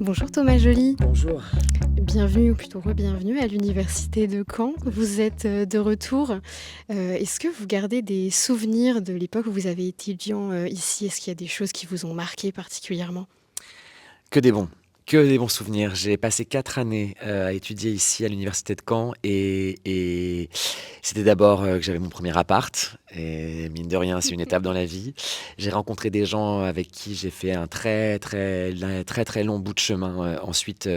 Bonjour Thomas Joly, Bonjour. bienvenue ou plutôt re-bienvenue à l'université de Caen. Vous êtes de retour. Est-ce que vous gardez des souvenirs de l'époque où vous avez été étudiant ici? Est-ce qu'il y a des choses qui vous ont marqué particulièrement? Que des bons, que des bons souvenirs. J'ai passé 4 années, à étudier ici à l'université de Caen et c'était d'abord, que j'avais mon premier appart et mine de rien, c'est une étape dans la vie. J'ai rencontré des gens avec qui j'ai fait un très long bout de chemin, ensuite,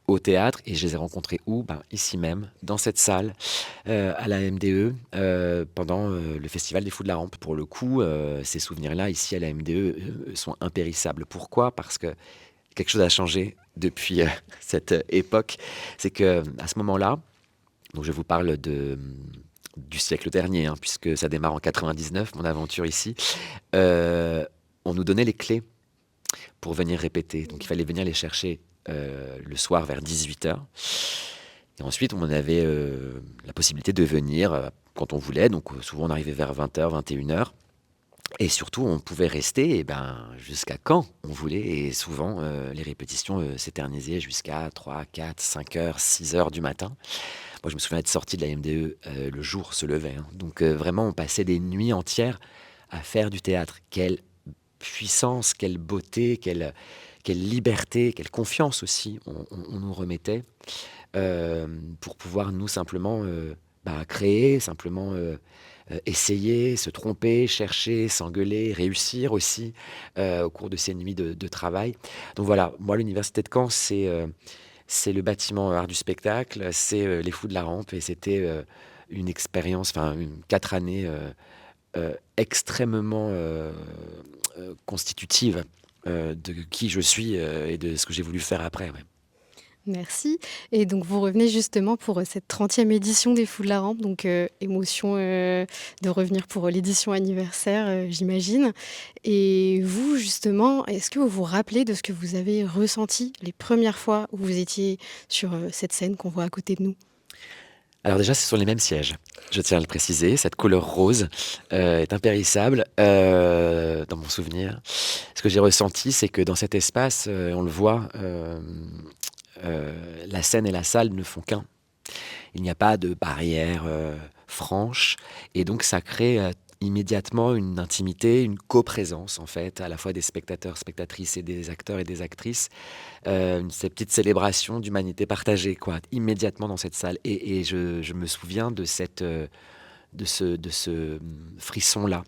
au théâtre et je les ai rencontrés où? Ben, ici même, dans cette salle, à la MDE, pendant, le festival des Fous de la Rampe. Pour le coup, ces souvenirs-là, ici à la MDE, sont impérissables. Pourquoi? Parce que quelque chose a changé depuis, cette, époque. C'est que à ce moment-là, donc je vous parle du siècle dernier, hein, puisque ça démarre en 99, mon aventure ici. Heu, on nous donnait les clés pour venir répéter. Donc il fallait venir les chercher, le soir vers 18h et ensuite on avait, la possibilité de venir, quand on voulait. Donc, souvent on arrivait vers 20h, 21h. Et surtout, on pouvait rester, jusqu'à quand on voulait et souvent, les répétitions, s'éternisaient jusqu'à 3, 4, 5h, 6h du matin. Moi, je me souviens être sorti de la MDE, le jour se levait, hein. Donc, vraiment, on passait des nuits entières à faire du théâtre. Quelle puissance, quelle beauté, quelle liberté, quelle confiance aussi on nous remettait, pour pouvoir nous simplement, créer, simplement, essayer, se tromper, chercher, s'engueuler, réussir aussi, au cours de ces nuits de travail. Donc voilà, moi l'université de Caen, c'est le bâtiment art du spectacle, c'est, les Fous de la Rampe et c'était, une expérience, enfin une 4 années, extrêmement, constitutives, de qui je suis, et de ce que j'ai voulu faire après, ouais. Merci. Et donc vous revenez justement pour cette 30e édition des Fous de la Rampe, donc émotion de revenir pour l'édition anniversaire, j'imagine. Et vous, justement, est-ce que vous vous rappelez de ce que vous avez ressenti les premières fois où vous étiez sur cette scène qu'on voit à côté de nous? Alors déjà, ce sont les mêmes sièges. Je tiens à le préciser, cette couleur rose, est impérissable, dans mon souvenir. Ce que j'ai ressenti, c'est que dans cet espace, on le voit, la scène et la salle ne font qu'un. Il n'y a pas de barrière, franche et donc ça crée, immédiatement une intimité, une coprésence en fait, à la fois des spectateurs, spectatrices et des acteurs et des actrices. Cette petite célébration d'humanité partagée quoi, immédiatement dans cette salle et je me souviens de frisson-là.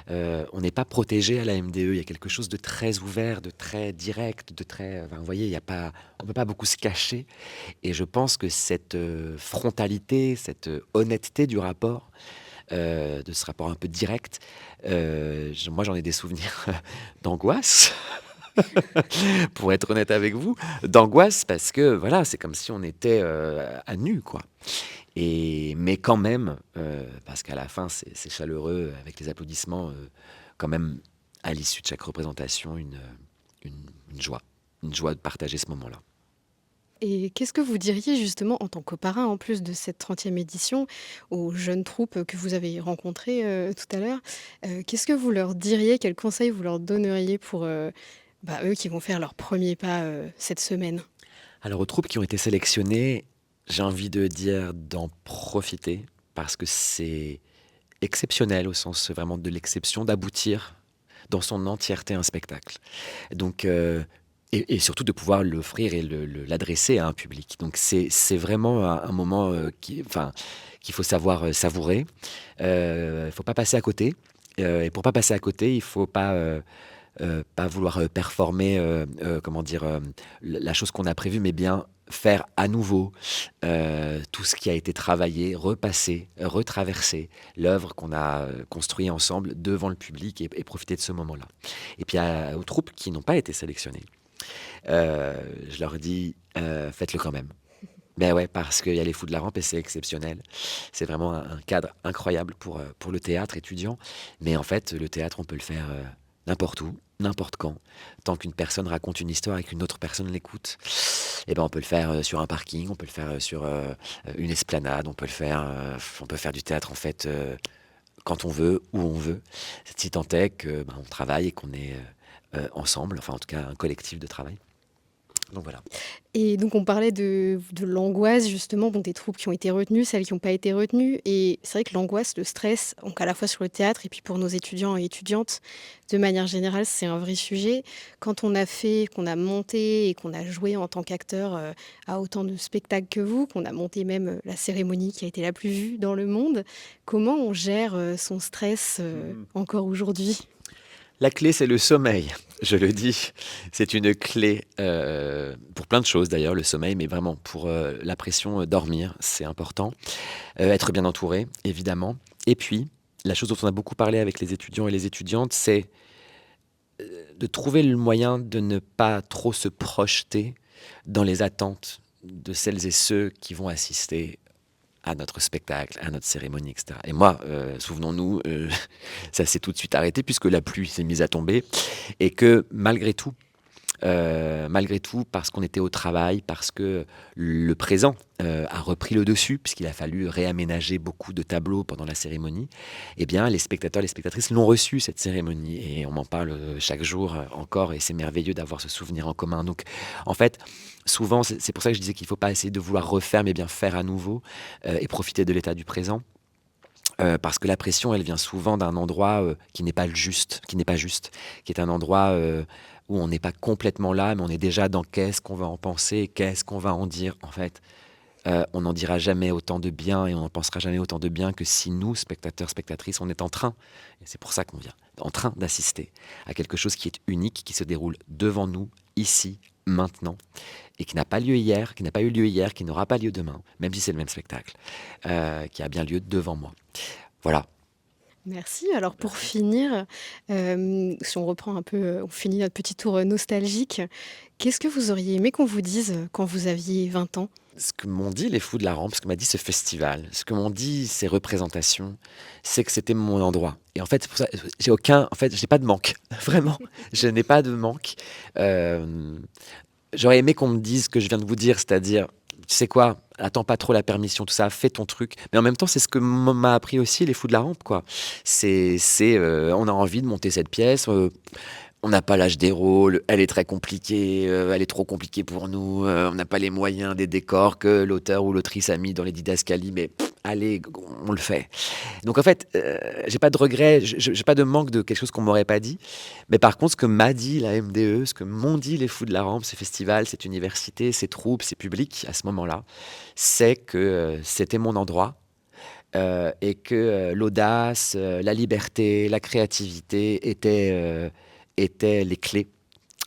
On n'est pas protégé à la MDE, il y a quelque chose de très ouvert, de très direct, de très enfin, vous voyez, il y a pas on peut pas beaucoup se cacher et je pense que cette, frontalité, cette, honnêteté du rapport, de ce rapport un peu direct, moi j'en ai des souvenirs d'angoisse, pour être honnête avec vous, d'angoisse parce que voilà, c'est comme si on était, à nu quoi mais quand même, parce qu'à la fin c'est chaleureux avec les applaudissements, quand même à l'issue de chaque représentation une joie de partager ce moment-là. Et qu'est-ce que vous diriez justement en tant que parrain, en plus de cette 30e édition, aux jeunes troupes que vous avez rencontrées, tout à l'heure? Qu'est-ce que vous leur diriez? Quels conseils vous leur donneriez pour, eux qui vont faire leurs premiers pas, cette semaine? Alors aux troupes qui ont été sélectionnées, j'ai envie de dire d'en profiter parce que c'est exceptionnel au sens vraiment de l'exception, d'aboutir dans son entièreté à un spectacle. Donc et surtout de pouvoir l'offrir et l'adresser à un public. Donc c'est vraiment un moment, qu'il faut savoir, savourer. Il faut pas passer à côté, et pour pas passer à côté, il faut pas vouloir, performer, comment dire? La chose qu'on a prévue, mais bien faire à nouveau, tout ce qui a été travaillé, repassé, retraversé, l'œuvre qu'on a, construit ensemble devant le public et profiter de ce moment-là. Et puis aux troupes qui n'ont pas été sélectionnées, je leur dis: «Faites-le quand même». Ben ouais, parce qu'il y a les Fous de la Rampe et c'est exceptionnel. C'est vraiment un cadre incroyable pour le théâtre étudiant. Mais en fait, le théâtre, on peut le faire, n'importe où, n'importe quand. Tant qu'une personne raconte une histoire et qu'une autre personne l'écoute, et ben, on peut le faire, sur un parking, on peut le faire, sur, une esplanade, on peut faire du théâtre, en fait, quand on veut, où on veut. Si tant est que, ben, on travaille et qu'on est, ensemble, enfin, en tout cas, un collectif de travail. Donc voilà. Et donc on parlait de l'angoisse justement, bon, des troupes qui ont été retenues, celles qui n'ont pas été retenues et c'est vrai que l'angoisse, le stress, donc à la fois sur le théâtre et puis pour nos étudiants et étudiantes, de manière générale, c'est un vrai sujet. Quand on a fait qu'on a monté et qu'on a joué en tant qu'acteur, à autant de spectacles que vous, qu'on a monté même, la cérémonie qui a été la plus vue dans le monde, comment on gère, son stress, Mmh. encore aujourd'hui? La clé, c'est le sommeil, je le dis. C'est une clé, pour plein de choses d'ailleurs, le sommeil, mais vraiment pour, la pression, dormir, c'est important. Être bien entouré, évidemment. Et puis, la chose dont on a beaucoup parlé avec les étudiants et les étudiantes, c'est, de trouver le moyen de ne pas trop se projeter dans les attentes de celles et ceux qui vont assister à notre spectacle, à notre cérémonie, et cetera. Et moi, souvenons-nous, ça s'est tout de suite arrêté puisque la pluie s'est mise à tomber et que malgré tout, parce qu'on était au travail, parce que le présent, a repris le dessus, puisqu'il a fallu réaménager beaucoup de tableaux pendant la cérémonie, eh bien, les spectateurs, les spectatrices l'ont reçue, cette cérémonie. Et on m'en parle chaque jour encore, et c'est merveilleux d'avoir ce souvenir en commun. Donc, en fait, souvent, c'est pour ça que je disais qu'il ne faut pas essayer de vouloir refaire, mais bien faire à nouveau, et profiter de l'état du présent. Parce que la pression, elle vient souvent d'un endroit qui n'est pas le juste, qui n'est pas juste, qui est un endroit où on n'est pas complètement là, mais on est déjà dans qu'est-ce qu'on va en penser, qu'est-ce qu'on va en dire. En fait, on n'en dira jamais autant de bien et on n'en pensera jamais autant de bien que si nous, spectateurs, spectatrices, on est en train, et c'est pour ça qu'on vient, en train d'assister à quelque chose qui est unique, qui se déroule devant nous, ici, maintenant, et qui n'a pas lieu hier, qui n'a pas eu lieu hier, qui n'aura pas lieu demain, même si c'est le même spectacle, qui a bien lieu devant moi. Voilà. Merci. Alors pour finir, si on reprend un peu, on finit notre petit tour, nostalgique, qu'est-ce que vous auriez aimé qu'on vous dise, quand vous aviez 20 ans? Ce que m'ont dit les Fous de la Rampe, ce que m'a dit ce festival, ce que m'ont dit ces représentations, c'est que c'était mon endroit. Et en fait, c'est pour ça, j'ai pas de manque, vraiment, je n'ai pas de manque. Hem, J'aurais aimé qu'on me dise ce que je viens de vous dire, c'est-à-dire: «Tu sais quoi? Attends pas trop la permission, tout ça, fais ton truc». Mais en même temps, c'est ce que m'a appris aussi les Fous de la Rampe, quoi. On a envie de monter cette pièce, on n'a pas l'âge des rôles, elle est très compliquée, elle est trop compliquée pour nous, on n'a pas les moyens des décors que l'auteur ou l'autrice a mis dans les didascalies, mais allez, on le fait. Donc en fait, j'ai pas de regret, j'ai pas de manque de quelque chose qu'on m'aurait pas dit. Mais par contre, ce que m'a dit la MDE, ce que m'ont dit les Fous de la Rampe, ces festivals, cette université, ces troupes, ces publics, à ce moment-là, c'est que, c'était mon endroit, et que, l'audace, la liberté, la créativité étaient les clés,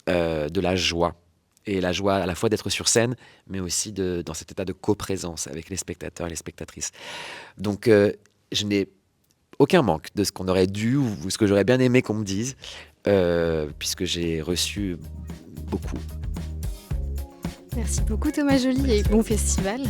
de la joie. Et la joie à la fois d'être sur scène, mais aussi dans cet état de coprésence avec les spectateurs et les spectatrices. Donc, je n'ai aucun manque de ce qu'on aurait dû ou ce que j'aurais bien aimé qu'on me dise, puisque j'ai reçu beaucoup. Merci beaucoup Thomas Joly et bon festival.